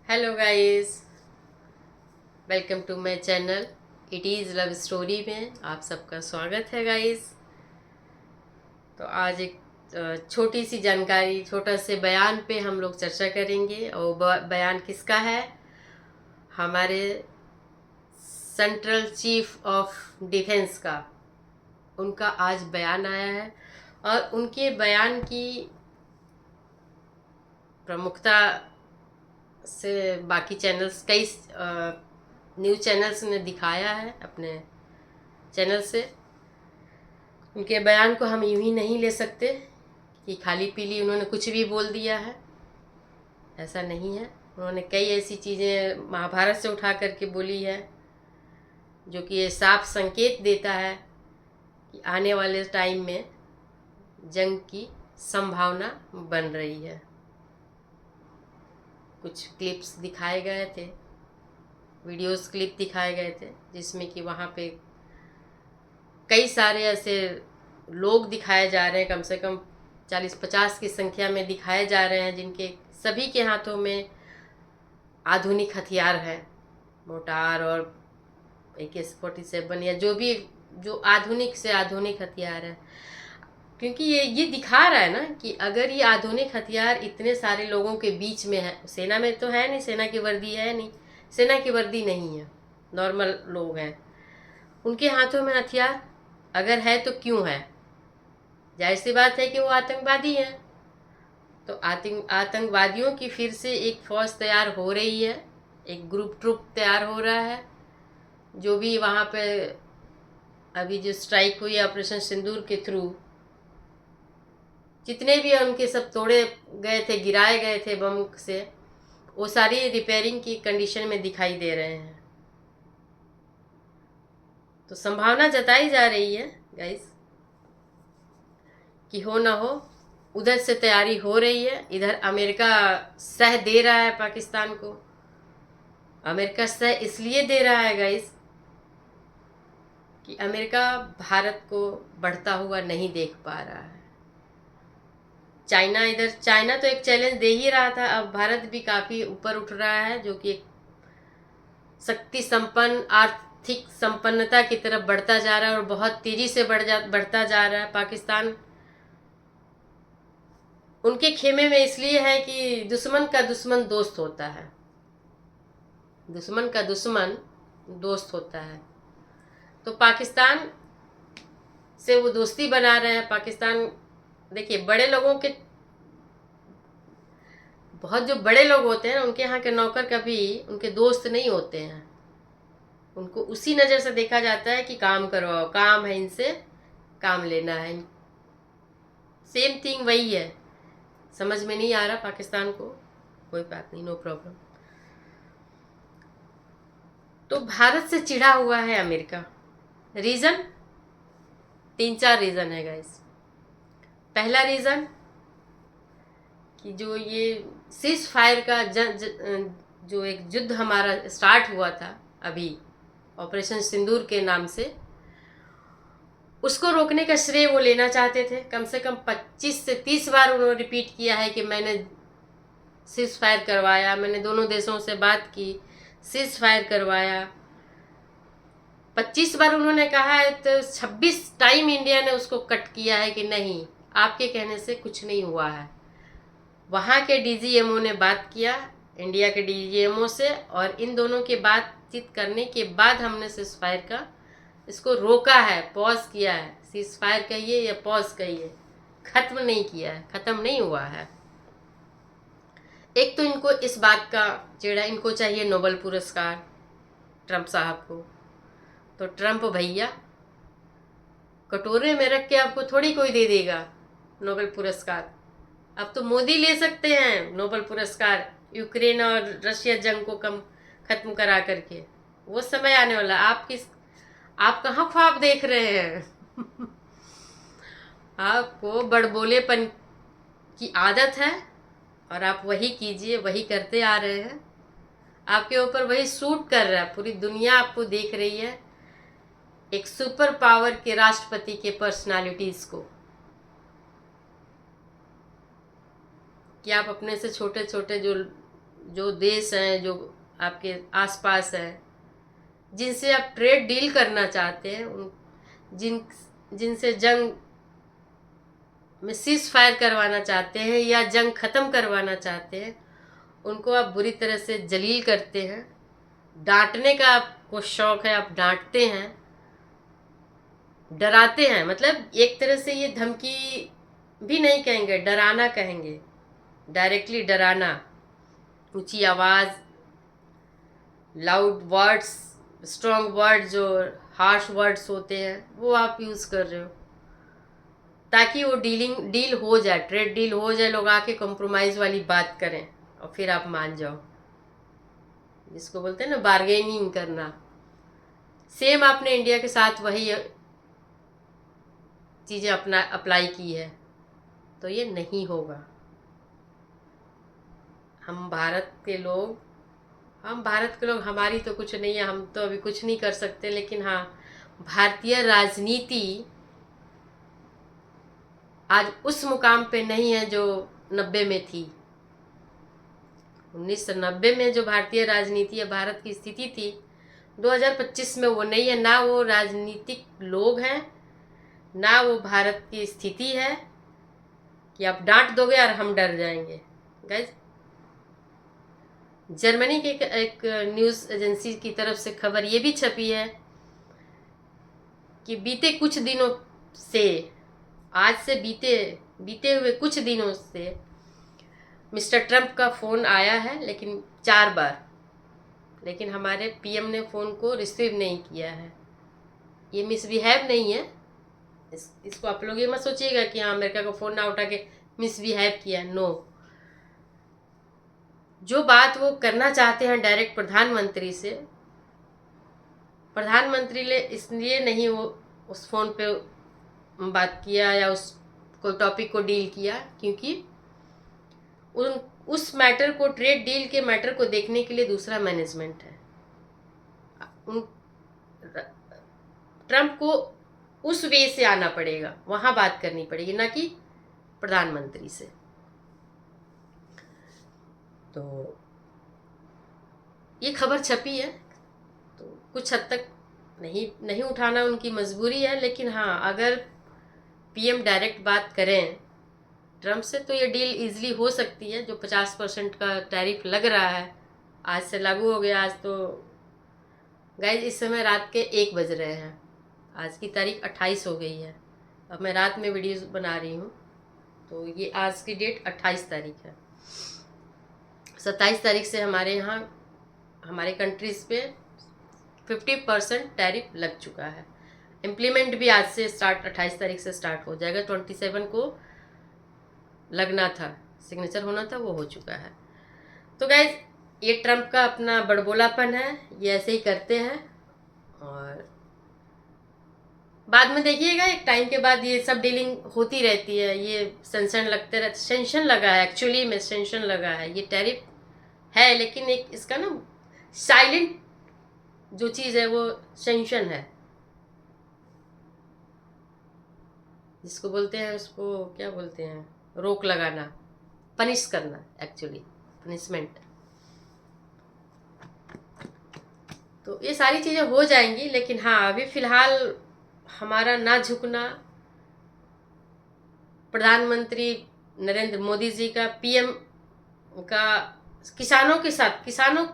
Hello guys, welcome to my channel it is love story में आप सबका स्वागत है गाइस। तो आज एक छोटी सी जानकारी, छोटा से बयान पे हम लोग चर्चा करेंगे। और बयान किसका है? हमारे सेंट्रल चीफ ऑफ डिफेंस का। उनका आज बयान आया है और उनके बयान की प्रमुखता से बाकी चैनल्स, कई न्यूज़ चैनल्स ने दिखाया है अपने चैनल से। उनके बयान को हम यूं ही नहीं ले सकते कि खाली पीली उन्होंने कुछ भी बोल दिया है, ऐसा नहीं है। उन्होंने कई ऐसी चीज़ें महाभारत से उठा करके बोली है जो कि ये साफ संकेत देता है कि आने वाले टाइम में जंग की संभावना बन रही है। कुछ क्लिप्स दिखाए गए थे, वीडियोस क्लिप दिखाए गए थे, जिसमें कि वहाँ पे कई सारे ऐसे लोग दिखाए जा रहे हैं, कम से कम 40-50 की संख्या में दिखाए जा रहे हैं, जिनके सभी के हाथों में आधुनिक हथियार है, मोटार और AK-47 या जो आधुनिक से आधुनिक हथियार है। क्योंकि ये दिखा रहा है ना कि अगर ये आधुनिक हथियार इतने सारे लोगों के बीच में है, सेना में तो है नहीं, सेना की वर्दी है नहीं, सेना की वर्दी नहीं है, नॉर्मल लोग हैं, उनके हाथों में हथियार अगर है तो क्यों है? जाहिर सी बात है कि वो आतंकवादी हैं। तो आतंकवादियों की फिर से एक फौज तैयार हो रही है, एक ग्रुप ट्रुप तैयार हो रहा है। जो भी वहाँ पे अभी जो स्ट्राइक हुई ऑपरेशन सिंदूर के थ्रू, जितने भी उनके सब तोड़े गए थे, गिराए गए थे बम से, वो सारी रिपेयरिंग की कंडीशन में दिखाई दे रहे हैं। तो संभावना जताई जा रही है गाइस कि हो ना हो, उधर से तैयारी हो रही है। इधर अमेरिका सह दे रहा है पाकिस्तान को। अमेरिका सह इसलिए दे रहा है गाइस कि अमेरिका भारत को बढ़ता हुआ नहीं देख पा रहा है। चाइना तो एक चैलेंज दे ही रहा था, अब भारत भी काफ़ी ऊपर उठ रहा है, जो कि एक शक्ति संपन्न, आर्थिक संपन्नता की तरफ बढ़ता जा रहा है और बहुत तेजी से बढ़ता जा रहा है। पाकिस्तान उनके खेमे में इसलिए है कि दुश्मन का दुश्मन दोस्त होता है, दुश्मन का दुश्मन दोस्त होता है। तो पाकिस्तान से वो दोस्ती बना रहे हैं। पाकिस्तान, देखिए, बड़े लोगों के, बहुत जो बड़े लोग होते हैं उनके यहाँ के नौकर कभी उनके दोस्त नहीं होते हैं। उनको उसी नज़र से देखा जाता है कि काम करवाओ, काम है, इनसे काम लेना है। सेम थिंग वही है। समझ में नहीं आ रहा पाकिस्तान को, कोई बात नहीं, नो प्रॉब्लम। तो भारत से चिढ़ा हुआ है अमेरिका। रीज़न 3-4 रीज़न है गाइस। पहला रीज़न कि जो ये सीज फायर का जो एक युद्ध हमारा स्टार्ट हुआ था अभी ऑपरेशन सिंदूर के नाम से, उसको रोकने का श्रेय वो लेना चाहते थे। कम से कम 25 से 30 बार उन्होंने रिपीट किया है कि मैंने सीज फायर करवाया, मैंने दोनों देशों से बात की, सीज फायर करवाया। 25 बार उन्होंने कहा है, तो 26 टाइम इंडिया ने उसको कट किया है कि नहीं, आपके कहने से कुछ नहीं हुआ है। वहाँ के DGMO ने बात किया इंडिया के DGMO से, और इन दोनों की बातचीत करने के बाद हमने सीज फायर का इसको रोका है, पॉज किया है। सीज फायर कहिए या पॉज कहिए, खत्म नहीं किया है, खत्म नहीं हुआ है। एक तो इनको इस बात का चिढ़ा, इनको चाहिए नोबेल पुरस्कार ट्रंप साहब को। तो ट्रंप भैया, कटोरे में रख के आपको थोड़ी कोई दे देगा नोबेल पुरस्कार। अब तो मोदी ले सकते हैं नोबेल पुरस्कार, यूक्रेन और रशिया जंग को खत्म करा करके। वो समय आने वाला। आप कहाँ ख्वाब देख रहे हैं? आपको बड़बोलेपन की आदत है और आप वही कीजिए, वही करते आ रहे हैं। आपके ऊपर वही सूट कर रहा है, पूरी दुनिया आपको देख रही है, एक सुपर पावर के राष्ट्रपति के पर्सनालिटीज को, कि आप अपने से छोटे छोटे जो जो देश हैं, जो आपके आसपास हैं, जिनसे आप ट्रेड डील करना चाहते हैं, जिनसे जंग में सीज फायर करवाना चाहते हैं या जंग ख़त्म करवाना चाहते हैं, उनको आप बुरी तरह से जलील करते हैं। डांटने का आपको शौक़ है, आप डांटते हैं, डराते हैं। मतलब एक तरह से ये धमकी भी नहीं कहेंगे, डराना कहेंगे, डायरेक्टली डराना। ऊंची आवाज़, लाउड वर्ड्स, स्ट्रॉन्ग वर्ड, जो हार्श वर्ड्स होते हैं, वो आप यूज़ कर रहे हो ताकि वो डील हो जाए, ट्रेड डील हो जाए, लोग आके कॉम्प्रोमाइज़ वाली बात करें और फिर आप मान जाओ, जिसको बोलते हैं ना बार्गेनिंग करना। सेम आपने इंडिया के साथ वही चीज़ें अप्लाई की है, तो ये नहीं होगा। हम भारत के लोग हमारी तो कुछ नहीं है, हम तो अभी कुछ नहीं कर सकते, लेकिन हाँ, भारतीय राजनीति आज उस मुकाम पे नहीं है जो 90 में थी। 1990 में जो भारतीय राजनीति या भारत की स्थिति थी, 2025 में वो नहीं है। ना वो राजनीतिक लोग हैं, ना वो भारत की स्थिति है कि आप डांट दोगे और हम डर जाएंगे। गाइस, जर्मनी के एक न्यूज़ एजेंसी की तरफ से खबर ये भी छपी है कि बीते कुछ दिनों से, आज से बीते हुए कुछ दिनों से मिस्टर ट्रंप का फ़ोन आया है, लेकिन 4 बार, लेकिन हमारे पीएम ने फ़ोन को रिसीव नहीं किया है। ये मिसबिहेव नहीं है, इसको आप लोग ये मत सोचिएगा कि हाँ अमेरिका को फ़ोन ना उठा के मिसबिहेव किया। नो, जो बात वो करना चाहते हैं डायरेक्ट प्रधानमंत्री से, प्रधानमंत्री ने इसलिए नहीं वो उस फ़ोन पे बात किया या उस कोई टॉपिक को डील किया, क्योंकि उस मैटर को, ट्रेड डील के मैटर को देखने के लिए दूसरा मैनेजमेंट है। ट्रंप को उस वे से आना पड़ेगा, वहाँ बात करनी पड़ेगी, ना कि प्रधानमंत्री से। तो ये खबर छपी है, तो कुछ हद तक नहीं उठाना उनकी मजबूरी है, लेकिन हाँ, अगर पीएम डायरेक्ट बात करें ट्रंप से तो ये डील इजीली हो सकती है। जो 50% का टैरिफ लग रहा है आज से लागू हो गया। आज तो गाइज इस समय रात के 1 बज रहे हैं, आज की तारीख 28 हो गई है। अब मैं रात में वीडियोस बना रही हूँ, तो ये आज की डेट 28 तारीख है। 27 तारीख से हमारे यहाँ, हमारे कंट्रीज़ पे 50% टैरिफ लग चुका है। इम्प्लीमेंट भी आज से स्टार्ट, 28 तारीख से स्टार्ट हो जाएगा। 27 को लगना था, सिग्नेचर होना था, वो हो चुका है। तो गाइज ये ट्रंप का अपना बड़बोलापन है, ये ऐसे ही करते हैं और बाद में देखिएगा एक टाइम के बाद ये सब डीलिंग होती रहती है। ये सेंशन लगते रहते, सेंशन लगा है, एक्चुअली में सेंशन लगा है, ये टैरिफ है, लेकिन एक इसका ना साइलेंट जो चीज़ है वो सेंशन है, जिसको बोलते हैं, उसको क्या बोलते हैं, रोक लगाना, पनिश करना, एक्चुअली पनिशमेंट। तो ये सारी चीज़ें हो जाएंगी, लेकिन हाँ अभी फ़िलहाल हमारा ना झुकना, प्रधानमंत्री नरेंद्र मोदी जी का, पीएम का किसानों के साथ, किसानों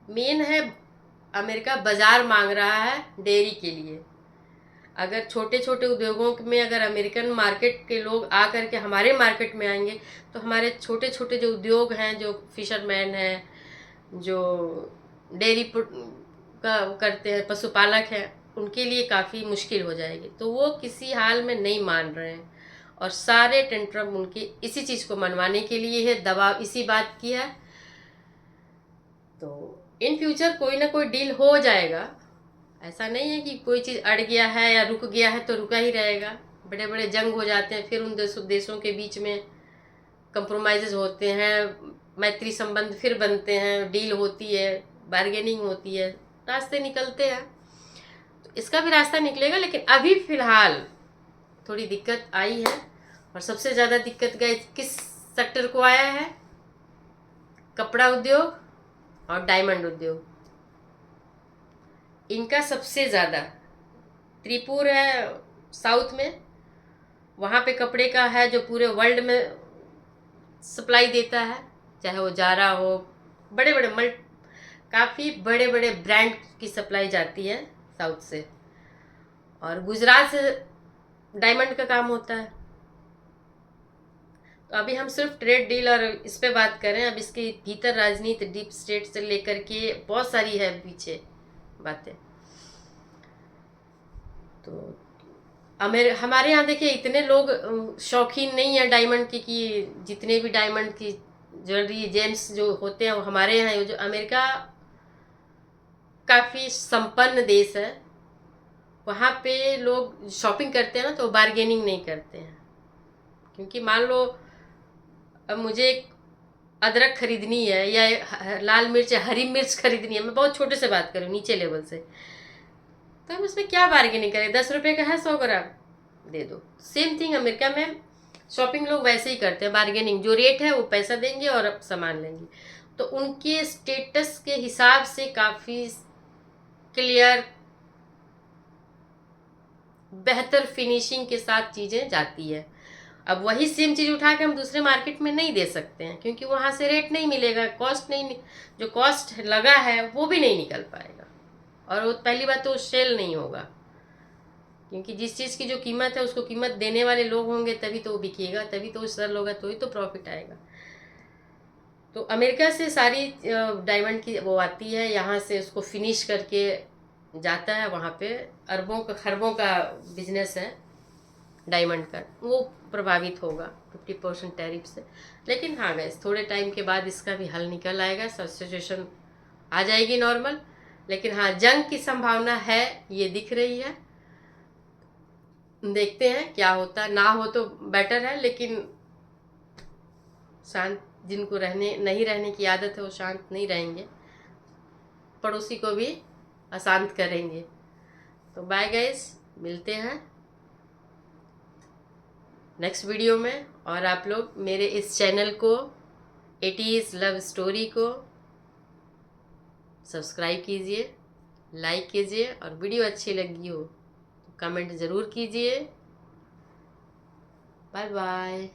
मेन है। अमेरिका बाज़ार मांग रहा है डेयरी के लिए। अगर छोटे छोटे उद्योगों में अगर अमेरिकन मार्केट के लोग आ करके हमारे मार्केट में आएंगे, तो हमारे छोटे छोटे जो उद्योग हैं, जो फिशरमैन हैं, जो डेयरी का करते हैं, पशुपालक हैं, उनके लिए काफ़ी मुश्किल हो जाएगी। तो वो किसी हाल में नहीं मान रहे हैं और सारे टेंट्रम उनके इसी चीज़ को मनवाने के लिए है, दबाव इसी बात की है। तो इन फ्यूचर कोई ना कोई डील हो जाएगा। ऐसा नहीं है कि कोई चीज़ अड़ गया है या रुक गया है तो रुका ही रहेगा। बड़े बड़े जंग हो जाते हैं, फिर उन देशों के बीच में कंप्रोमाइज़ होते हैं, मैत्री संबंध फिर बनते हैं, डील होती है, बार्गेनिंग होती है, रास्ते निकलते हैं। तो इसका भी रास्ता निकलेगा, लेकिन अभी फ़िलहाल थोड़ी दिक्कत आई है। और सबसे ज़्यादा दिक्कत गई किस सेक्टर को आया है? कपड़ा उद्योग और डायमंड उद्योग, इनका सबसे ज़्यादा। त्रिपुर है साउथ में, वहाँ पे कपड़े का है जो पूरे वर्ल्ड में सप्लाई देता है, चाहे वो जारा हो, बड़े बड़े काफ़ी बड़े बड़े ब्रांड की सप्लाई जाती है साउथ से। और गुजरात से डायमंड का काम होता है। तो अभी हम सिर्फ ट्रेड डील और इस पे बात करें, अब इसके भीतर राजनीति डीप स्टेट से लेकर के बहुत सारी है पीछे बातें। तो हमारे यहाँ देखिए इतने लोग शौकीन नहीं है डायमंड की, कि जितने भी डायमंड की ज्वेलरी जेम्स जो होते हैं वो हमारे यहाँ है। जो अमेरिका काफ़ी संपन्न देश है, वहाँ पे लोग शॉपिंग करते हैं ना तो बार्गेनिंग नहीं करते हैं। क्योंकि मान लो अब मुझे एक अदरक खरीदनी है या लाल मिर्च या हरी मिर्च खरीदनी है, मैं बहुत छोटे से बात करूँ, नीचे लेवल से, तो हम उसमें क्या बार्गेनिंग करें? 10 रुपये का है, 100 ग्राम दे दो। सेम थिंग अमेरिका में शॉपिंग लोग वैसे ही करते हैं, बार्गेनिंग। जो रेट है वो पैसा देंगे और अब सामान लेंगे। तो उनके स्टेटस के हिसाब से काफ़ी क्लियर बेहतर फिनिशिंग के साथ चीज़ें जाती है। अब वही सेम चीज़ उठा के हम दूसरे मार्केट में नहीं दे सकते हैं, क्योंकि वहाँ से रेट नहीं मिलेगा, कॉस्ट नहीं, जो कॉस्ट लगा है वो भी नहीं निकल पाएगा। और वो पहली बात तो सेल नहीं होगा, क्योंकि जिस चीज़ की जो कीमत है उसको कीमत देने वाले लोग होंगे तभी तो वो बिकेगा, तभी तो सेल होगा, तो ही तो प्रॉफिट आएगा। तो अमेरिका से सारी डायमंड की वो आती है, यहाँ से उसको फिनिश करके जाता है, वहाँ पे अरबों का खरबों का बिजनेस है डायमंड का, वो प्रभावित होगा 50% टैरिफ से। लेकिन हाँ गैस, थोड़े टाइम के बाद इसका भी हल निकल आएगा, सब सिचुएशन आ जाएगी नॉर्मल। लेकिन हाँ, जंग की संभावना है, ये दिख रही है। देखते हैं क्या होता है, ना हो तो बेटर है, लेकिन शांत, जिनको नहीं रहने की आदत है वो शांत नहीं रहेंगे, पड़ोसी को भी अशांत करेंगे। तो बाय गाइस, मिलते हैं नेक्स्ट वीडियो में। और आप लोग मेरे इस चैनल को, इट इज़ लव स्टोरी को सब्सक्राइब कीजिए, लाइक कीजिए, और वीडियो अच्छी लगी हो तो कमेंट ज़रूर कीजिए। Bye bye.